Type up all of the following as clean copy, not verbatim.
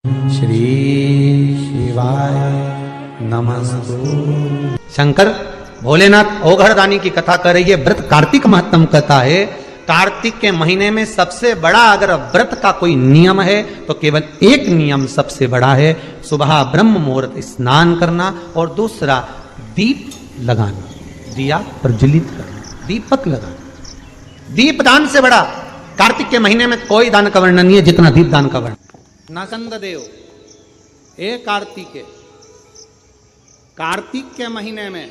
श्री शिवाय नमस्तु। शंकर भोलेनाथ ओघरदानी की कथा कर रही है। व्रत कार्तिक महत्तम कथा है। कार्तिक के महीने में सबसे बड़ा अगर व्रत का कोई नियम है तो केवल एक नियम सबसे बड़ा है, सुबह ब्रह्म मुहूर्त स्नान करना और दूसरा दीप लगाना, दिया प्रज्वलित करना, दीपक लगाना। दीप दान से बड़ा कार्तिक के महीने में कोई दान का वर्णन नहीं है जितना दीप दान का वर्णन। नासंद देव ए कार्तिक के महीने में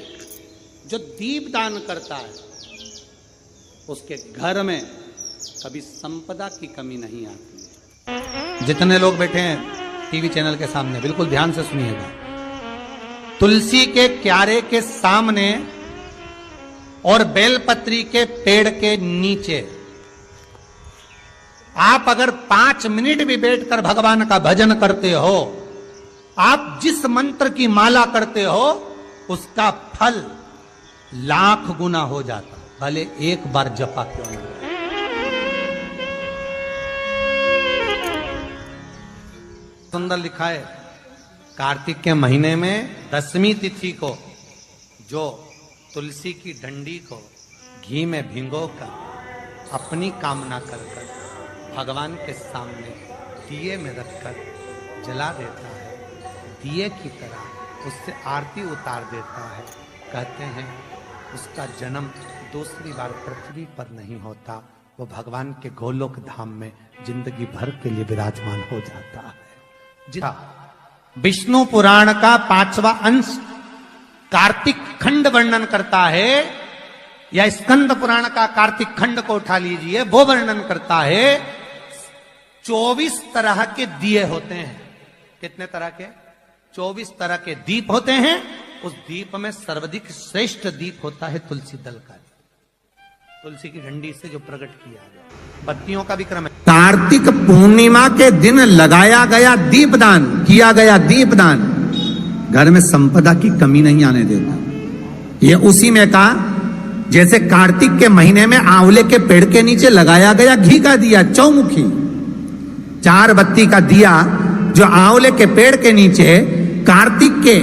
जो दीप दान करता है उसके घर में कभी संपदा की कमी नहीं आती है। जितने लोग बैठे हैं टीवी चैनल के सामने बिल्कुल ध्यान से सुनिएगा। तुलसी के क्यारे के सामने और बेलपत्री के पेड़ के नीचे आप अगर 5 मिनट भी बैठकर भगवान का भजन करते हो, आप जिस मंत्र की माला करते हो उसका फल लाख गुना हो जाता, भले एक बार जपा क्यों नहीं। सुंदर लिखा है, कार्तिक के महीने में 10वीं तिथि को जो तुलसी की डंडी को घी में भिगोकर अपनी कामना कर भगवान के सामने दिए में रखकर जला देता है, दिए की तरह उससे आरती उतार देता है, कहते हैं उसका जन्म दूसरी बार पृथ्वी पर नहीं होता, वो भगवान के गोलोक धाम में जिंदगी भर के लिए विराजमान हो जाता है। विष्णु पुराण का 5वां अंश कार्तिक खंड वर्णन करता है, या स्कंद पुराण का कार्तिक खंड को उठा लीजिए, वो वर्णन करता है 24 तरह के दिए होते हैं। कितने तरह के? 24 तरह के दीप होते हैं। उस दीप में सर्वाधिक श्रेष्ठ दीप होता है तुलसी दल का, तुलसी की डंडी से जो प्रकट किया गया। बत्तियों का भी क्रम है। कार्तिक पूर्णिमा के दिन लगाया गया दीपदान, किया गया दीपदान घर में संपदा की कमी नहीं आने देता। ये उसी में कहा जैसे कार्तिक के महीने में आंवले के पेड़ के नीचे लगाया गया घी का दिया, चौमुखी 4 बत्ती का दिया जो आंवले के पेड़ के नीचे कार्तिक के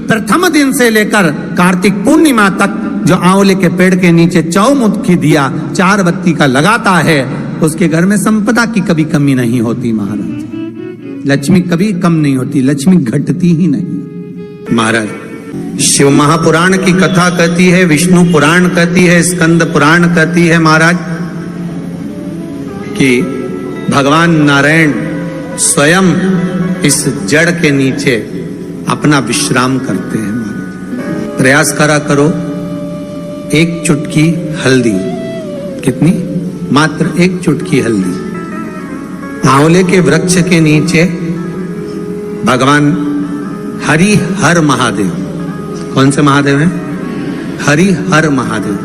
प्रथम दिन से लेकर कार्तिक पूर्णिमा तक जो आंवले के पेड़ के नीचे चौमुखी दिया 4 बत्ती का लगाता है, उसके घर में संपदा की कभी कमी नहीं होती महाराज। लक्ष्मी कभी कम नहीं होती, लक्ष्मी घटती ही नहीं महाराज। शिव महापुराण की कथा कहती है, विष्णु पुराण कहती है, स्कंद पुराण कहती है महाराज कि भगवान नारायण स्वयं इस जड़ के नीचे अपना विश्राम करते हैं। प्रयास करा करो, 1 चुटकी हल्दी, कितनी? मात्र 1 चुटकी हल्दी, आंवले के वृक्ष के नीचे भगवान हरि हर महादेव, कौन से महादेव हैं? हरि हर महादेव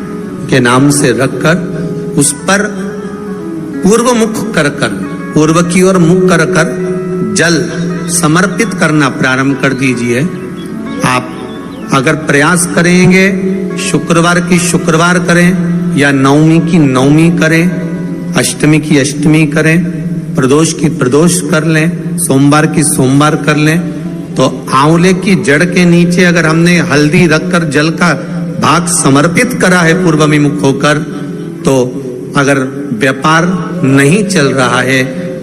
के नाम से रखकर उस पर पूर्व मुख कर पूर्व की ओर मुख कर जल समर्पित करना प्रारंभ कर दीजिए। आप अगर प्रयास करेंगे शुक्रवार की शुक्रवार करें, या नवमी की नवमी करें, अष्टमी की अष्टमी करें, प्रदोष की प्रदोष कर लें, सोमवार की सोमवार कर लें, तो आंवले की जड़ के नीचे अगर हमने हल्दी रखकर जल का भाग समर्पित करा है पूर्वमुख होकर, तो अगर व्यापार नहीं चल रहा है,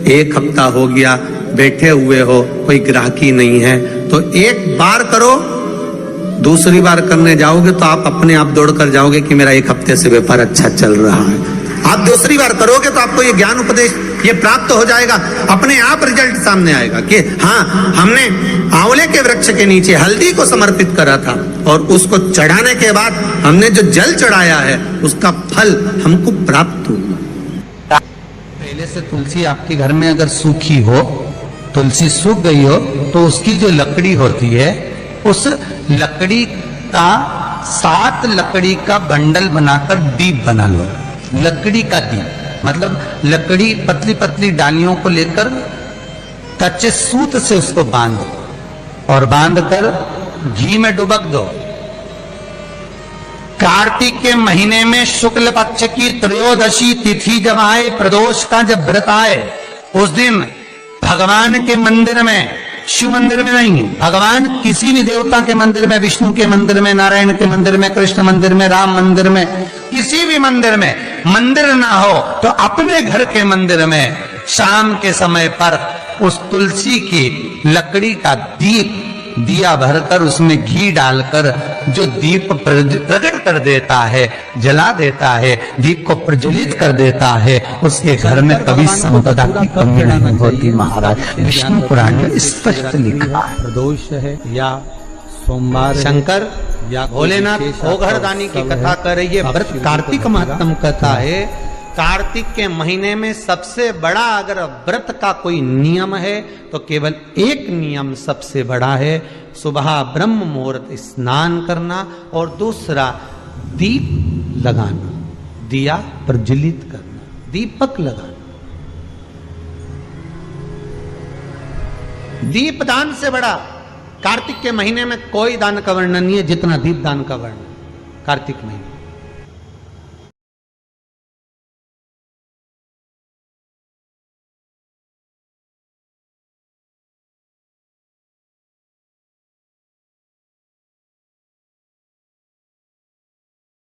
1 हफ्ता हो गया बैठे हुए हो, कोई ग्राहकी नहीं है, तो 1 बार करो, दूसरी बार करने जाओगे तो आप अपने आप दौड़ कर जाओगे कि मेरा 1 हफ्ते से व्यापार अच्छा चल रहा है। आप दूसरी बार करोगे तो आपको ये ज्ञान उपदेश ये प्राप्त हो जाएगा, अपने आप रिजल्ट सामने आएगा कि हाँ, हमने आंवले के वृक्ष के नीचे हल्दी को समर्पित करा था और उसको चढ़ाने के बाद हमने जो जल चढ़ाया है उसका फल हमको प्राप्त हुआ। पहले से तुलसी आपके घर में अगर सूखी हो, तुलसी सूख गई हो, तो उसकी जो लकड़ी होती है उस लकड़ी का 7 लकड़ी का बंडल बनाकर दीप बना लो। लकड़ी का दीप मतलब लकड़ी पतली पतली डालियों को लेकर कच्चे सूत से उसको बांध दो और बांधकर घी में डुबक दो। कार्तिक के महीने में शुक्ल पक्ष की त्रयोदशी तिथि जब आए, प्रदोष का जब व्रत आए, उस दिन भगवान के मंदिर में, शिव मंदिर में नहीं, भगवान किसी भी देवता के मंदिर में, विष्णु के मंदिर में, नारायण के मंदिर में, कृष्ण मंदिर में, राम मंदिर में, किसी भी मंदिर में मंदिर ना हो तो अपने घर के मंदिर में शाम के समय पर उस तुलसी की लकड़ी का दीप, दिया भरकर उसमें घी डालकर जो दीप प्रकट कर देता है, जला देता है, दीप को प्रज्वलित कर देता है, उसके घर में कभी संपदा की कमी नहीं होती। महाराज विष्णु पुराण में स्पष्ट लिखा है। प्रदोष है या सोमवार, शंकर या भोलेनाथ घोघरदानी की कथा कर रही है। व्रत कार्तिक महात्म कथा है। कार्तिक के महीने में सबसे बड़ा अगर व्रत का कोई नियम है तो केवल एक नियम सबसे बड़ा है, सुबह ब्रह्म मुहूर्त स्नान करना और दूसरा दीप लगाना, दिया प्रज्वलित करना, दीपक लगाना। दीप दान से बड़ा कार्तिक के महीने में कोई दान का वर्णन नहीं है जितना दीप दान का वर्णन कार्तिक महीने।